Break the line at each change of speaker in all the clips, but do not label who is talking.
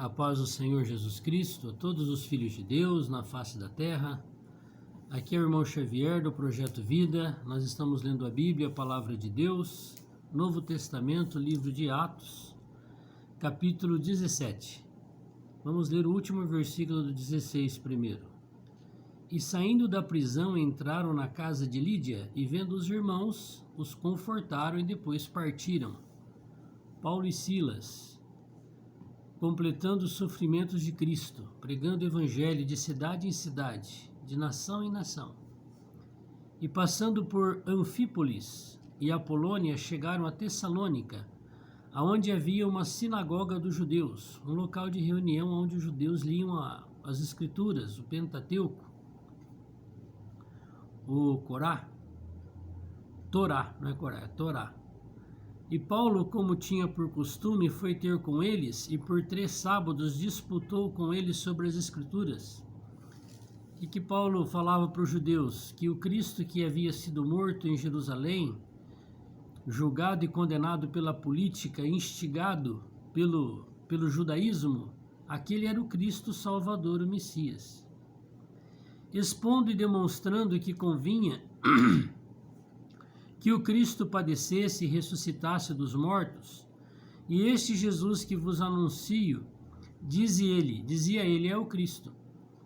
A paz do Senhor Jesus Cristo, a todos os filhos de Deus na face da terra. Aqui é o irmão Xavier do Projeto Vida. Nós estamos lendo a Bíblia, a Palavra de Deus, Novo Testamento, livro de Atos, capítulo 17. Vamos ler o último versículo do 16 primeiro. E saindo da prisão entraram na casa de Lídia e vendo os irmãos, os confortaram e depois partiram. Paulo e Silas, completando os sofrimentos de Cristo, pregando o evangelho de cidade em cidade, de nação em nação. E passando por Anfípolis e Apolônia, chegaram a Tessalônica, aonde havia uma sinagoga dos judeus, um local de reunião onde os judeus liam as escrituras, o Pentateuco, o Corá, Torá, não é Corá, é Torá. E Paulo, como tinha por costume, foi ter com eles e por 3 sábados disputou com eles sobre as Escrituras. E que Paulo falava para os judeus que o Cristo que havia sido morto em Jerusalém, julgado e condenado pela política, instigado pelo judaísmo, aquele era o Cristo Salvador, o Messias. Expondo e demonstrando que convinha que o Cristo padecesse e ressuscitasse dos mortos, e este Jesus que vos anuncio, dizia ele, é o Cristo.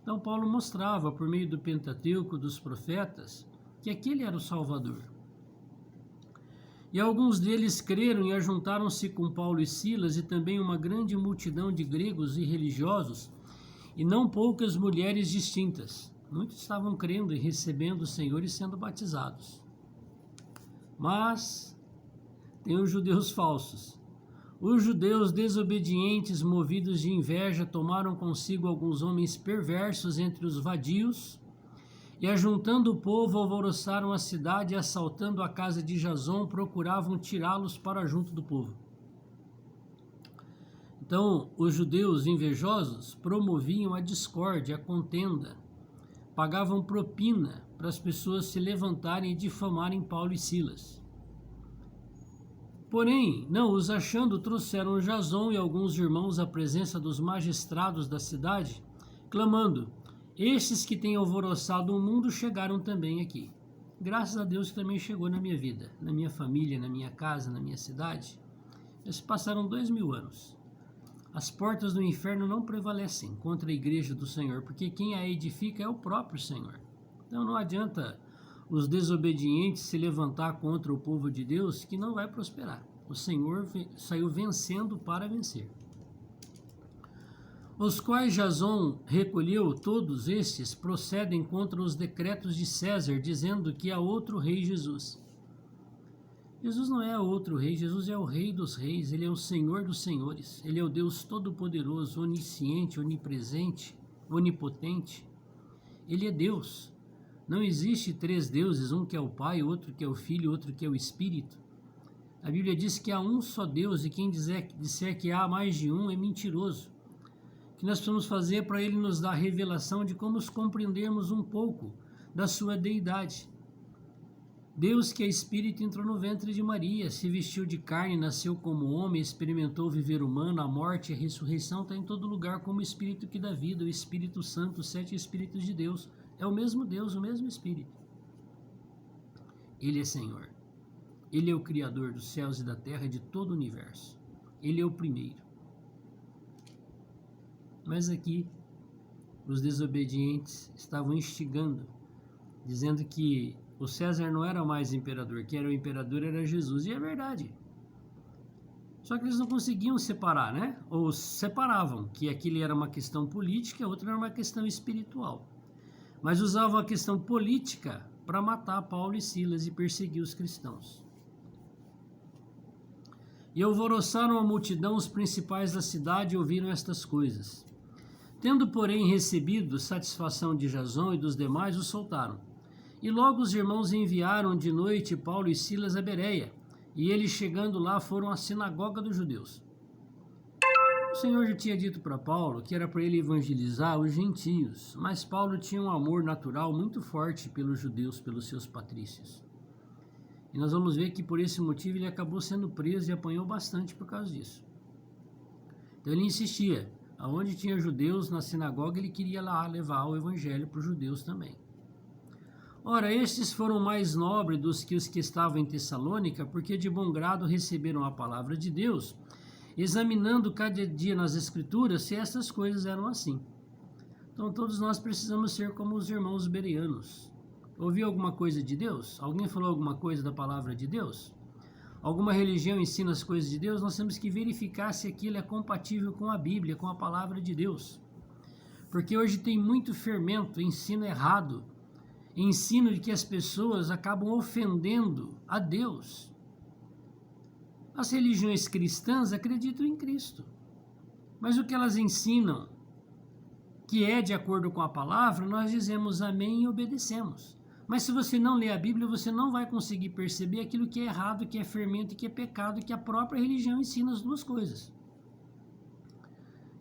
Então Paulo mostrava, por meio do Pentateuco, dos profetas, que aquele era o Salvador. E alguns deles creram e ajuntaram-se com Paulo e Silas, e também uma grande multidão de gregos e religiosos, e não poucas mulheres distintas. Muitos estavam crendo e recebendo o Senhor e sendo batizados. Mas tem os judeus falsos. Os judeus desobedientes, movidos de inveja, tomaram consigo alguns homens perversos entre os vadios e, ajuntando o povo, alvoroçaram a cidade e, assaltando a casa de Jason, procuravam tirá-los para junto do povo. Então, os judeus invejosos promoviam a discórdia, a contenda, pagavam propina para as pessoas se levantarem e difamarem Paulo e Silas. Porém, não os achando, trouxeram Jason e alguns irmãos à presença dos magistrados da cidade, clamando: estes que têm alvoroçado o mundo chegaram também aqui. Graças a Deus que também chegou na minha vida, na minha família, na minha casa, na minha cidade. Eles passaram 2000 anos. As portas do inferno não prevalecem contra a igreja do Senhor, porque quem a edifica é o próprio Senhor. Então não adianta os desobedientes se levantar contra o povo de Deus, que não vai prosperar. O Senhor saiu vencendo para vencer. Os quais Jason recolheu, todos estes procedem contra os decretos de César, dizendo que há outro rei Jesus. Jesus não é outro rei, Jesus é o Rei dos reis, ele é o Senhor dos senhores, ele é o Deus todo-poderoso, onisciente, onipresente, onipotente. Ele é Deus. Não existe 3 deuses, um que é o Pai, outro que é o Filho, outro que é o Espírito. A Bíblia diz que há um só Deus, e quem disser que há mais de um é mentiroso. O que nós precisamos fazer para ele nos dar a revelação de como compreendermos um pouco da sua deidade. Deus, que é Espírito, entrou no ventre de Maria, se vestiu de carne, nasceu como homem, experimentou viver humano, a morte e a ressurreição, está em todo lugar como o Espírito que dá vida, o Espírito Santo, os 7 Espíritos de Deus. É o mesmo Deus, o mesmo Espírito. Ele é Senhor. Ele é o Criador dos céus e da terra e de todo o universo. Ele é o primeiro. Mas aqui, os desobedientes estavam instigando, dizendo que o César não era mais imperador, que era o imperador era Jesus, e é verdade. Só que eles não conseguiam separar, né? Ou separavam, que aquilo era uma questão política, a outra era uma questão espiritual. Mas usavam a questão política para matar Paulo e Silas e perseguir os cristãos. E alvoroçaram a multidão, os principais da cidade, e ouviram estas coisas. Tendo, porém, recebido satisfação de Jason e dos demais, os soltaram. E logo os irmãos enviaram de noite Paulo e Silas a Bereia, e eles, chegando lá, foram à sinagoga dos judeus. O Senhor já tinha dito para Paulo que era para ele evangelizar os gentios, mas Paulo tinha um amor natural muito forte pelos judeus, pelos seus patrícios. E nós vamos ver que por esse motivo ele acabou sendo preso e apanhou bastante por causa disso. Então ele insistia: Aonde tinha judeus na sinagoga, ele queria lá levar o evangelho para os judeus também. Ora, estes foram mais nobres dos que os que estavam em Tessalônica, porque de bom grado receberam a palavra de Deus, examinando cada dia nas Escrituras se essas coisas eram assim. Então todos nós precisamos ser como os irmãos bereanos. Ouviu alguma coisa de Deus? Alguém falou alguma coisa da palavra de Deus? Alguma religião ensina as coisas de Deus? Nós temos que verificar se aquilo é compatível com a Bíblia, com a palavra de Deus. Porque hoje tem muito fermento, ensino errado, ensino de que as pessoas acabam ofendendo a Deus. As religiões cristãs acreditam em Cristo, mas o que elas ensinam, que é de acordo com a palavra, nós dizemos amém e obedecemos. Mas se você não lê a Bíblia, você não vai conseguir perceber aquilo que é errado, que é fermento e que é pecado, que a própria religião ensina as duas coisas.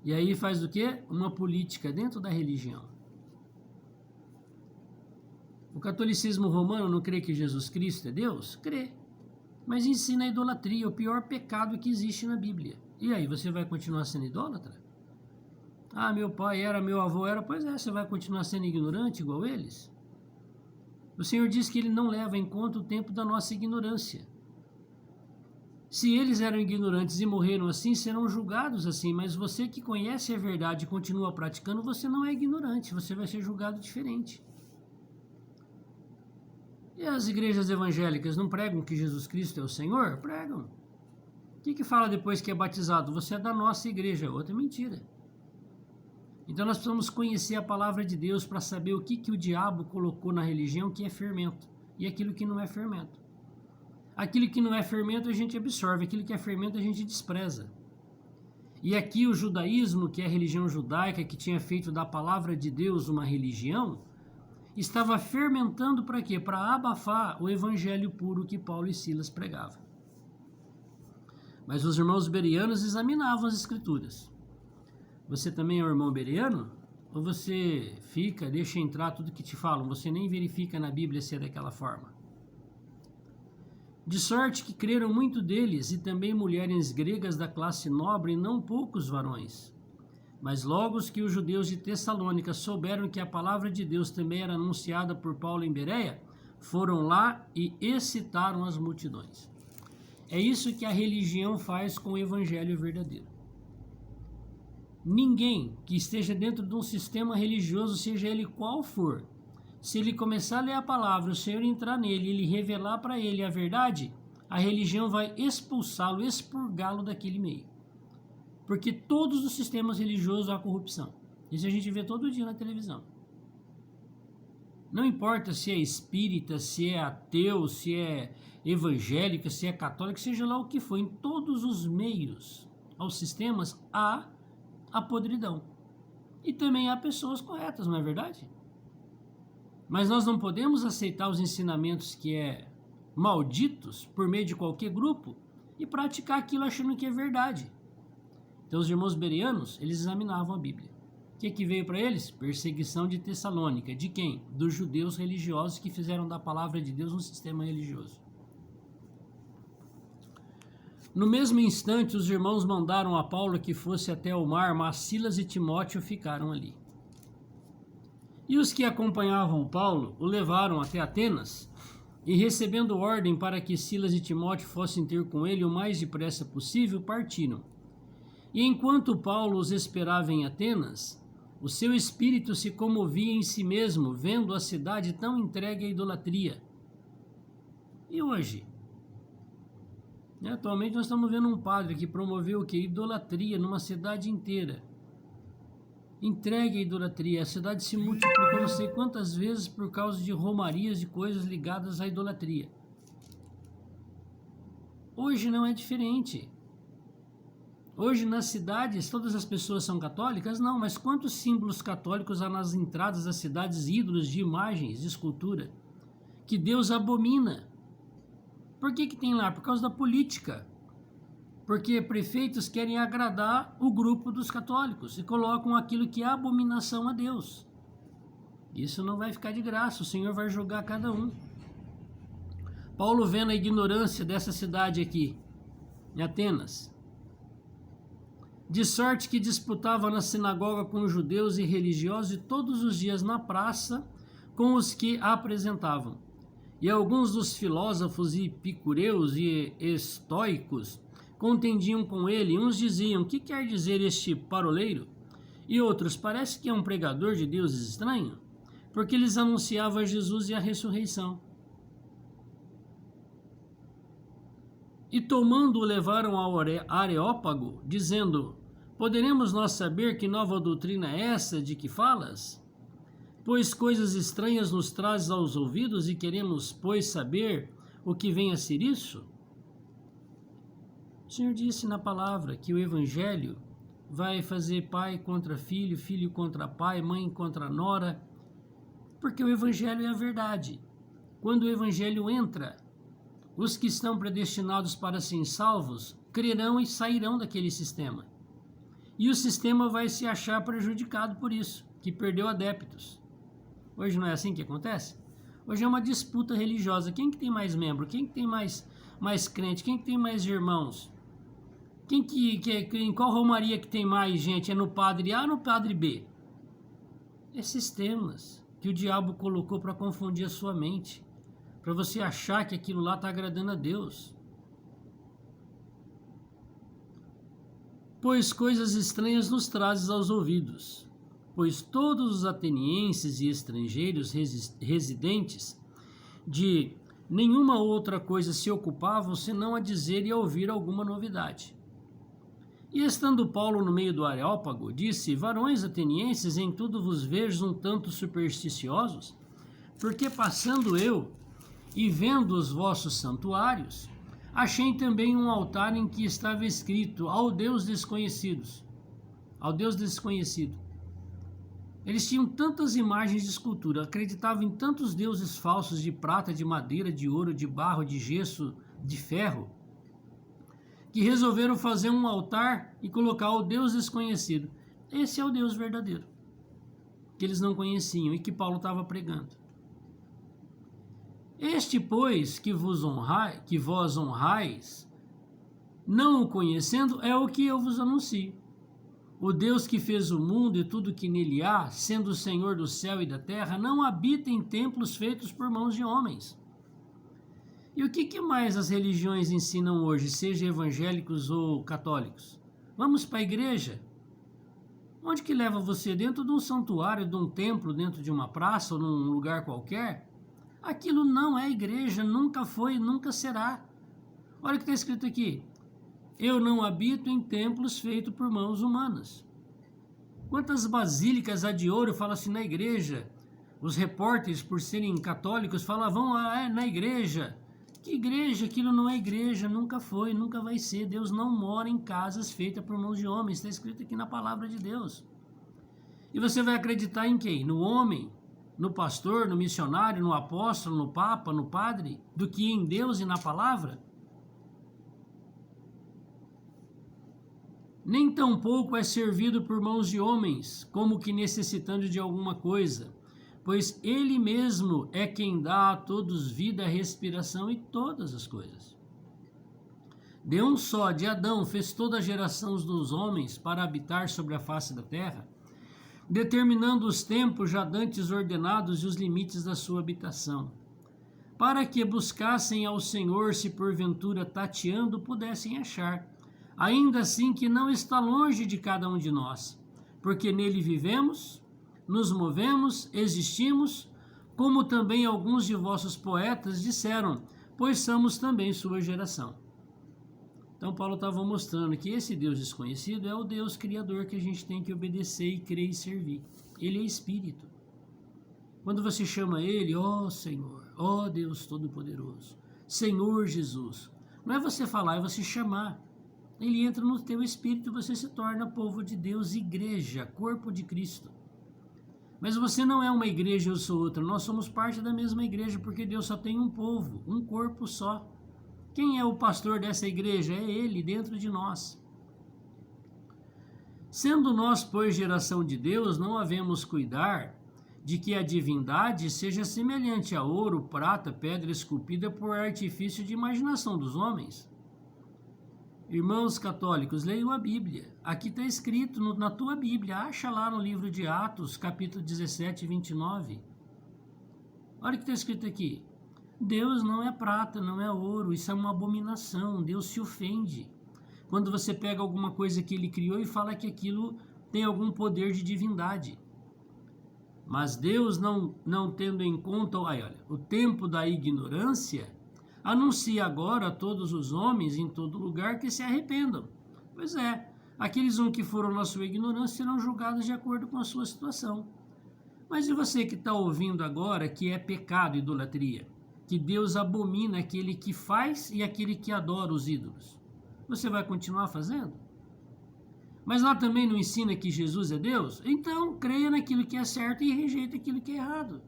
E aí faz o quê? Uma política dentro da religião. O catolicismo romano não crê que Jesus Cristo é Deus? Crê. Mas ensina a idolatria, o pior pecado que existe na Bíblia. E aí, você vai continuar sendo idólatra? Ah, meu pai era, meu avô era. Pois é, você vai continuar sendo ignorante igual eles? O Senhor diz que Ele não leva em conta o tempo da nossa ignorância. Se eles eram ignorantes e morreram assim, serão julgados assim. Mas você que conhece a verdade e continua praticando, você não é ignorante, você vai ser julgado diferente. E as igrejas evangélicas não pregam que Jesus Cristo é o Senhor? Pregam. O que fala depois que é batizado? Você é da nossa igreja. Outra mentira. Então nós precisamos conhecer a palavra de Deus para saber o que o diabo colocou na religião que é fermento e aquilo que não é fermento. Aquilo que não é fermento a gente absorve, aquilo que é fermento a gente despreza. E aqui o judaísmo, que é a religião judaica, que tinha feito da palavra de Deus uma religião, estava fermentando para quê? Para abafar o evangelho puro que Paulo e Silas pregavam. Mas os irmãos bereanos examinavam as escrituras. Você também é um irmão bereano? Ou você fica, deixa entrar tudo que te falam, você nem verifica na Bíblia se é daquela forma? De sorte que creram muito deles, e também mulheres gregas da classe nobre, e não poucos varões. Mas logo que os judeus de Tessalônica souberam que a palavra de Deus também era anunciada por Paulo em Bereia, foram lá e excitaram as multidões. É isso que a religião faz com o evangelho verdadeiro. Ninguém que esteja dentro de um sistema religioso, seja ele qual for, se ele começar a ler a palavra, o Senhor entrar nele, ele revelar para ele a verdade, a religião vai expulsá-lo, expurgá-lo daquele meio. Porque todos os sistemas religiosos há corrupção. Isso a gente vê todo dia na televisão. Não importa se é espírita, se é ateu, se é evangélica, se é católica, seja lá o que for, em todos os meios aos sistemas há a podridão. E também há pessoas corretas, não é verdade? Mas nós não podemos aceitar os ensinamentos que é malditos por meio de qualquer grupo e praticar aquilo achando que é verdade. Então os irmãos bereanos, eles examinavam a Bíblia. O que veio para eles? Perseguição de Tessalônica. De quem? Dos judeus religiosos que fizeram da palavra de Deus um sistema religioso. No mesmo instante, os irmãos mandaram a Paulo que fosse até o mar, mas Silas e Timóteo ficaram ali. E os que acompanhavam Paulo o levaram até Atenas, e recebendo ordem para que Silas e Timóteo fossem ter com ele o mais depressa possível, partiram. E enquanto Paulo os esperava em Atenas, o seu espírito se comovia em si mesmo, vendo a cidade tão entregue à idolatria. E hoje? Atualmente nós estamos vendo um padre que promoveu o que? Idolatria numa cidade inteira. Entregue à idolatria. A cidade se multiplicou não sei quantas vezes por causa de romarias e coisas ligadas à idolatria. Hoje não é diferente. Hoje nas cidades todas as pessoas são católicas? Não, mas quantos símbolos católicos há nas entradas das cidades, ídolos de imagens, de escultura, que Deus abomina? Por que tem lá? Por causa da política. Porque prefeitos querem agradar o grupo dos católicos e colocam aquilo que é abominação a Deus. Isso não vai ficar de graça, o Senhor vai julgar cada um. Paulo vendo a ignorância dessa cidade aqui, em Atenas, de sorte que disputava na sinagoga com os judeus e religiosos e todos os dias na praça com os que apresentavam. E alguns dos filósofos e epicureus e estoicos contendiam com ele. Uns diziam: que quer dizer este paroleiro? E outros: parece que é um pregador de deuses estranho, porque lhes anunciava Jesus e a ressurreição. E tomando-o levaram ao Areópago, dizendo: poderemos nós saber que nova doutrina é essa de que falas? Pois coisas estranhas nos trazes aos ouvidos e queremos, pois, saber o que vem a ser isso? O Senhor disse na palavra que o Evangelho vai fazer pai contra filho, filho contra pai, mãe contra nora, porque o Evangelho é a verdade. Quando o Evangelho entra, os que estão predestinados para serem salvos crerão e sairão daquele sistema. E o sistema vai se achar prejudicado por isso, que perdeu adeptos. Hoje não é assim que acontece? Hoje é uma disputa religiosa. Quem que tem mais membro? Quem que tem mais crente? Quem que tem mais irmãos? Em qual romaria que tem mais gente? É no padre A ou no padre B? É sistemas que o diabo colocou para confundir a sua mente, para você achar que aquilo lá está agradando a Deus. Pois coisas estranhas nos trazes aos ouvidos, pois todos os atenienses e estrangeiros residentes de nenhuma outra coisa se ocupavam senão a dizer e a ouvir alguma novidade. E estando Paulo no meio do Areópago, disse: varões atenienses, em tudo vos vejo um tanto supersticiosos, porque passando eu e vendo os vossos santuários, achei também um altar em que estava escrito: ao Deus desconhecidos. Ao Deus desconhecido. Eles tinham tantas imagens de escultura, acreditavam em tantos deuses falsos de prata, de madeira, de ouro, de barro, de gesso, de ferro, que resolveram fazer um altar e colocar o Deus desconhecido. Esse é o Deus verdadeiro, que eles não conheciam e que Paulo estava pregando. Este, pois, que vós honrais, não o conhecendo, é o que eu vos anuncio. O Deus que fez o mundo e tudo que nele há, sendo o Senhor do céu e da terra, não habita em templos feitos por mãos de homens. E o que mais as religiões ensinam hoje, seja evangélicos ou católicos? Vamos para a igreja? Onde que leva você? Dentro de um santuário, de um templo, dentro de uma praça ou num lugar qualquer? Aquilo não é igreja, nunca foi, nunca será. Olha o que está escrito aqui: eu não habito em templos feitos por mãos humanas. Quantas basílicas há de ouro, fala assim, na igreja? Os repórteres, por serem católicos, falavam: na igreja. Que igreja? Aquilo não é igreja, nunca foi, nunca vai ser. Deus não mora em casas feitas por mãos de homens, está escrito aqui na palavra de Deus. E você vai acreditar em quem? No homem, no pastor, no missionário, no apóstolo, no papa, no padre, do que em Deus e na palavra? Nem tampouco é servido por mãos de homens, como que necessitando de alguma coisa, pois ele mesmo é quem dá a todos vida, respiração e todas as coisas. De um só, de Adão, fez toda a geração dos homens para habitar sobre a face da terra, determinando os tempos já dantes ordenados e os limites da sua habitação, para que buscassem ao Senhor, se porventura tateando pudessem achar, ainda assim que não está longe de cada um de nós, porque nele vivemos, nos movemos, existimos, como também alguns de vossos poetas disseram, pois somos também sua geração. Então Paulo estava mostrando que esse Deus desconhecido é o Deus criador que a gente tem que obedecer e crer e servir. Ele é Espírito. Quando você chama ele, ó Senhor, ó Deus Todo-Poderoso, Senhor Jesus, não é você falar, é você chamar. Ele entra no teu espírito e você se torna povo de Deus, igreja, corpo de Cristo. Mas você não é uma igreja, eu sou outra. Nós somos parte da mesma igreja, porque Deus só tem um povo, um corpo só. Quem é o pastor dessa igreja? É Ele, dentro de nós. Sendo nós, pois, geração de Deus, não havemos cuidar de que a divindade seja semelhante a ouro, prata, pedra esculpida por artifício de imaginação dos homens, Irmãos católicos, leiam a Bíblia. Aqui está escrito na tua Bíblia. Acha lá no livro de Atos, capítulo 17, 29. Olha o que está escrito aqui. Deus não é prata, não é ouro. Isso é uma abominação. Deus se ofende quando você pega alguma coisa que ele criou e fala que aquilo tem algum poder de divindade. Mas Deus, não tendo em conta o tempo da ignorância, anuncia agora a todos os homens em todo lugar que se arrependam. Pois é, aqueles que foram na sua ignorância serão julgados de acordo com a sua situação. Mas e você que está ouvindo agora que é pecado, idolatria? Que Deus abomina aquele que faz e aquele que adora os ídolos. Você vai continuar fazendo? Mas lá também não ensina que Jesus é Deus? Então creia naquilo que é certo e rejeita aquilo que é errado.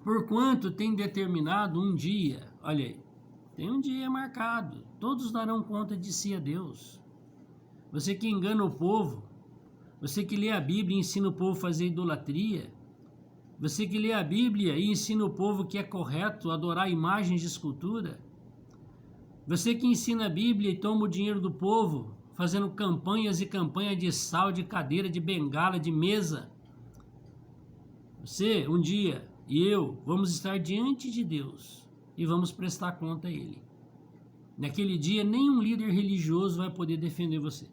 Porquanto tem determinado um dia, olha aí, tem um dia marcado, todos darão conta de si a Deus. Você que engana o povo, você que lê a Bíblia e ensina o povo a fazer idolatria, você que lê a Bíblia e ensina o povo que é correto adorar imagens de escultura, você que ensina a Bíblia e toma o dinheiro do povo, fazendo campanhas e campanhas de sal, de cadeira, de bengala, de mesa. Você, um dia, e eu, vamos estar diante de Deus e vamos prestar conta a Ele. Naquele dia, nenhum líder religioso vai poder defender você.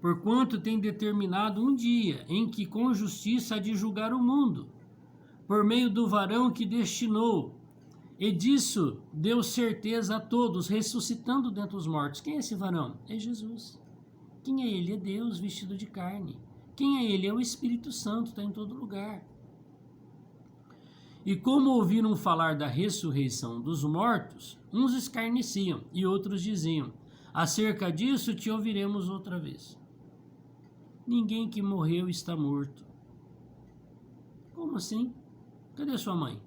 Porquanto tem determinado um dia em que com justiça há de julgar o mundo, por meio do varão que destinou, e disso deu certeza a todos, ressuscitando dentre os mortos. Quem é esse varão? É Jesus. Quem é ele? É Deus vestido de carne. Quem é ele? É o Espírito Santo, está em todo lugar. E como ouviram falar da ressurreição dos mortos, uns escarneciam e outros diziam: acerca disso te ouviremos outra vez. Ninguém que morreu está morto. Como assim? Cadê sua mãe?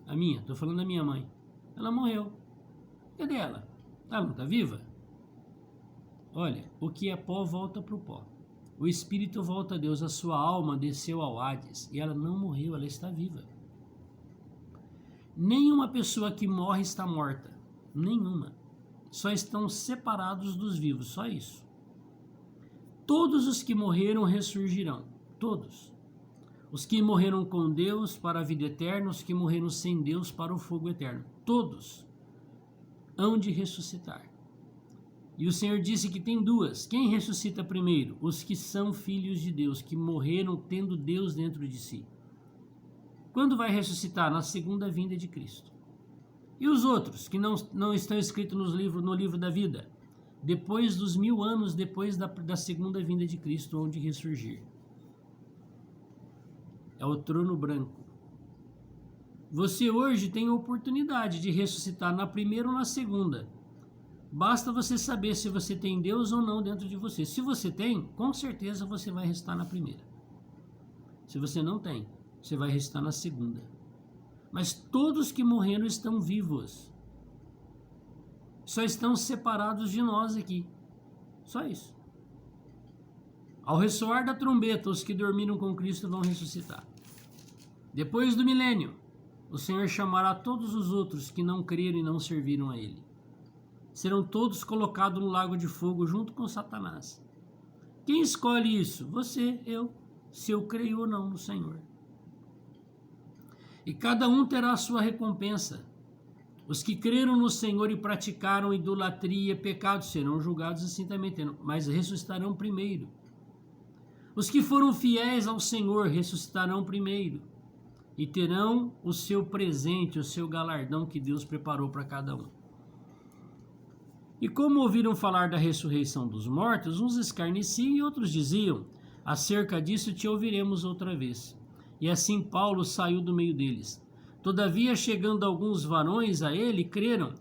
A minha, estou falando da minha mãe. Ela morreu. Cadê ela? Ela não está viva? Olha, o que é pó volta para o pó. O espírito volta a Deus, a sua alma desceu ao Hades e ela não morreu, ela está viva. Nenhuma pessoa que morre está morta. Nenhuma. Só estão separados dos vivos, só isso. Todos os que morreram ressurgirão. Todos. Os que morreram com Deus para a vida eterna, os que morreram sem Deus para o fogo eterno. Todos hão de ressuscitar. E o Senhor disse que tem duas. Quem ressuscita primeiro? Os que são filhos de Deus, que morreram tendo Deus dentro de si. Quando vai ressuscitar? Na segunda vinda de Cristo. E os outros, que não estão escritos no livro da vida? Depois dos 1000 anos, depois da segunda vinda de Cristo, onde ressurgir. É o trono branco. Você hoje tem a oportunidade de ressuscitar na primeira ou na segunda. Basta você saber se você tem Deus ou não dentro de você. Se você tem, com certeza você vai ressuscitar na primeira. Se você não tem, você vai ressuscitar na segunda. Mas todos que morreram estão vivos. Só estão separados de nós aqui. Só isso. Ao ressoar da trombeta, os que dormiram com Cristo vão ressuscitar. Depois do milênio, o Senhor chamará todos os outros que não creram e não serviram a Ele. Serão todos colocados no lago de fogo junto com Satanás. Quem escolhe isso? Você, eu, se eu creio ou não no Senhor. E cada um terá a sua recompensa. Os que creram no Senhor e praticaram idolatria, pecados, serão julgados assim também, mas ressuscitarão primeiro. Os que foram fiéis ao Senhor ressuscitarão primeiro e terão o seu presente, o seu galardão que Deus preparou para cada um. E como ouviram falar da ressurreição dos mortos, uns escarneciam e outros diziam: acerca disso te ouviremos outra vez. E assim Paulo saiu do meio deles. Todavia, chegando alguns varões a ele, creram,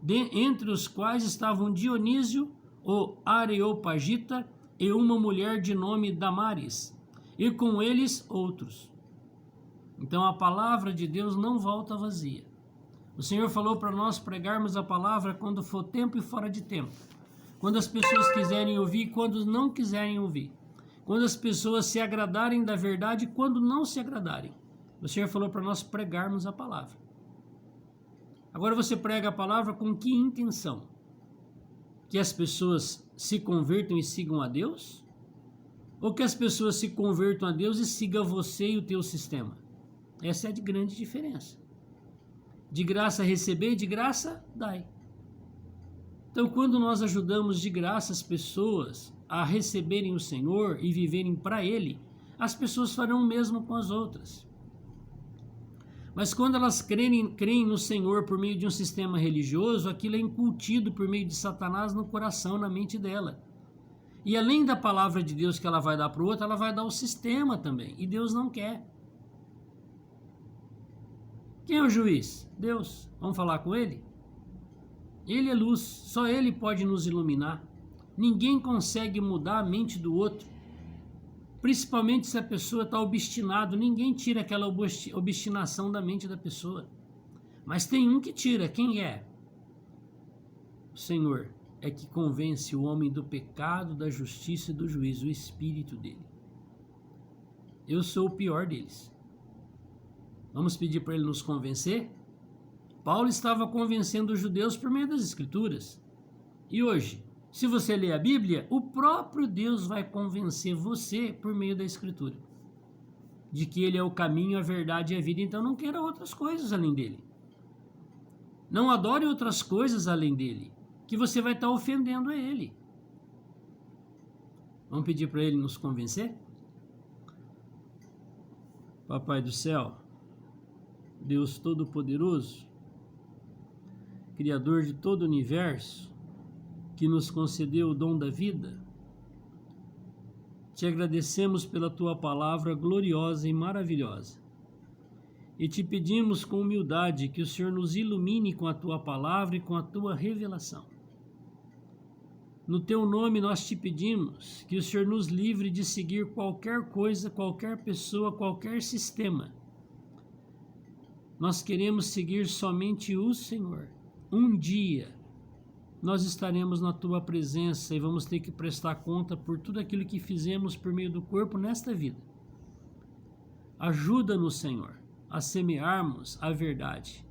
entre os quais estavam Dionísio, o Areopagita, e uma mulher de nome Damaris, e com eles outros. Então a palavra de Deus não volta vazia. O Senhor falou para nós pregarmos a palavra quando for tempo e fora de tempo. Quando as pessoas quiserem ouvir e quando não quiserem ouvir. Quando as pessoas se agradarem da verdade e quando não se agradarem. O Senhor falou para nós pregarmos a palavra. Agora você prega a palavra com que intenção? Que as pessoas se convertam e sigam a Deus? Ou que as pessoas se convertam a Deus e sigam você e o teu sistema? Essa é a grande diferença. De graça receber, de graça dai. Então, quando nós ajudamos de graça as pessoas a receberem o Senhor e viverem para Ele, as pessoas farão o mesmo com as outras. Mas quando elas creem no Senhor por meio de um sistema religioso, aquilo é incutido por meio de Satanás no coração, na mente dela. E além da palavra de Deus que ela vai dar para o outro, ela vai dar o sistema também. E Deus não quer. Quem é o juiz? Deus. Vamos falar com Ele? Ele é luz, só Ele pode nos iluminar. Ninguém consegue mudar a mente do outro. Principalmente se a pessoa está obstinada, ninguém tira aquela obstinação da mente da pessoa. Mas tem um que tira, quem é? O Senhor é que convence o homem do pecado, da justiça e do juízo, o Espírito dele. Eu sou o pior deles. Vamos pedir para ele nos convencer? Paulo estava convencendo os judeus por meio das Escrituras. E hoje, se você ler a Bíblia, o próprio Deus vai convencer você por meio da Escritura de que Ele é o caminho, a verdade e a vida. Então não queira outras coisas além dele. Não adore outras coisas além dele, que você vai estar ofendendo a Ele. Vamos pedir para Ele nos convencer? Papai do céu, Deus Todo-Poderoso, Criador de todo o universo, que nos concedeu o dom da vida, te agradecemos pela tua palavra gloriosa e maravilhosa. E te pedimos com humildade que o Senhor nos ilumine com a tua palavra e com a tua revelação. No teu nome nós te pedimos que o Senhor nos livre de seguir qualquer coisa, qualquer pessoa, qualquer sistema. Nós queremos seguir somente o Senhor. Um dia nós estaremos na tua presença e vamos ter que prestar conta por tudo aquilo que fizemos por meio do corpo nesta vida. Ajuda-nos, Senhor, a semearmos a verdade,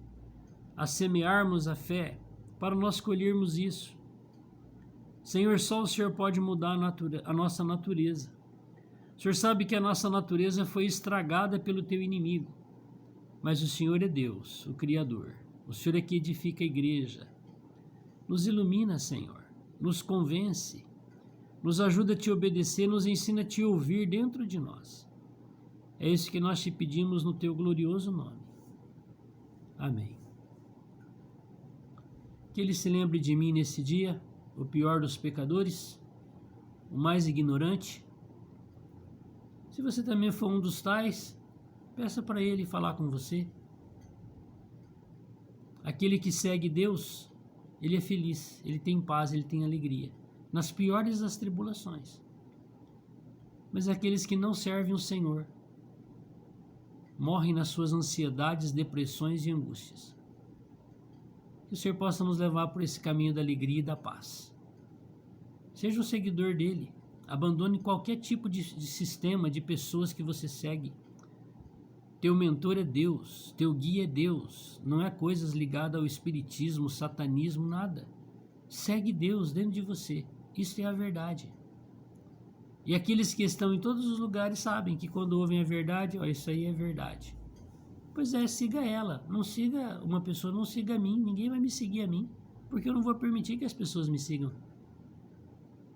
a semearmos a fé, para nós colhermos isso. Senhor, só o Senhor pode mudar a nossa natureza. O Senhor sabe que a nossa natureza foi estragada pelo teu inimigo, mas o Senhor é Deus, o Criador. O Senhor é que edifica a igreja. Nos ilumina, Senhor, nos convence, nos ajuda a te obedecer, nos ensina a te ouvir dentro de nós. É isso que nós te pedimos no teu glorioso nome. Amém. Que Ele se lembre de mim nesse dia, o pior dos pecadores, o mais ignorante. Se você também for um dos tais, peça para Ele falar com você. Aquele que segue Deus, ele é feliz, ele tem paz, ele tem alegria, nas piores das tribulações. Mas aqueles que não servem o Senhor, morrem nas suas ansiedades, depressões e angústias. Que o Senhor possa nos levar por esse caminho da alegria e da paz. Seja um seguidor dele, abandone qualquer tipo de sistema, de pessoas que você segue. Teu mentor é Deus, teu guia é Deus, não é coisas ligadas ao espiritismo, satanismo, nada. Segue Deus dentro de você, isso é a verdade. E aqueles que estão em todos os lugares sabem que quando ouvem a verdade, isso aí é verdade. Pois é, siga ela, não siga uma pessoa, não siga a mim, ninguém vai me seguir a mim, porque eu não vou permitir que as pessoas me sigam.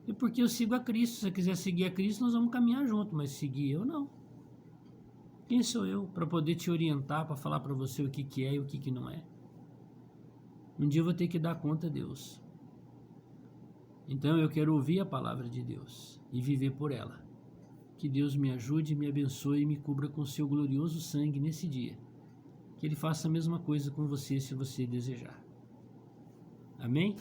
E porque eu sigo a Cristo, se você quiser seguir a Cristo, nós vamos caminhar junto, mas seguir eu não. Quem sou eu para poder te orientar, para falar para você o que é e o que não é? Um dia eu vou ter que dar conta a Deus. Então eu quero ouvir a palavra de Deus e viver por ela. Que Deus me ajude, me abençoe e me cubra com seu glorioso sangue nesse dia. Que Ele faça a mesma coisa com você, se você desejar. Amém?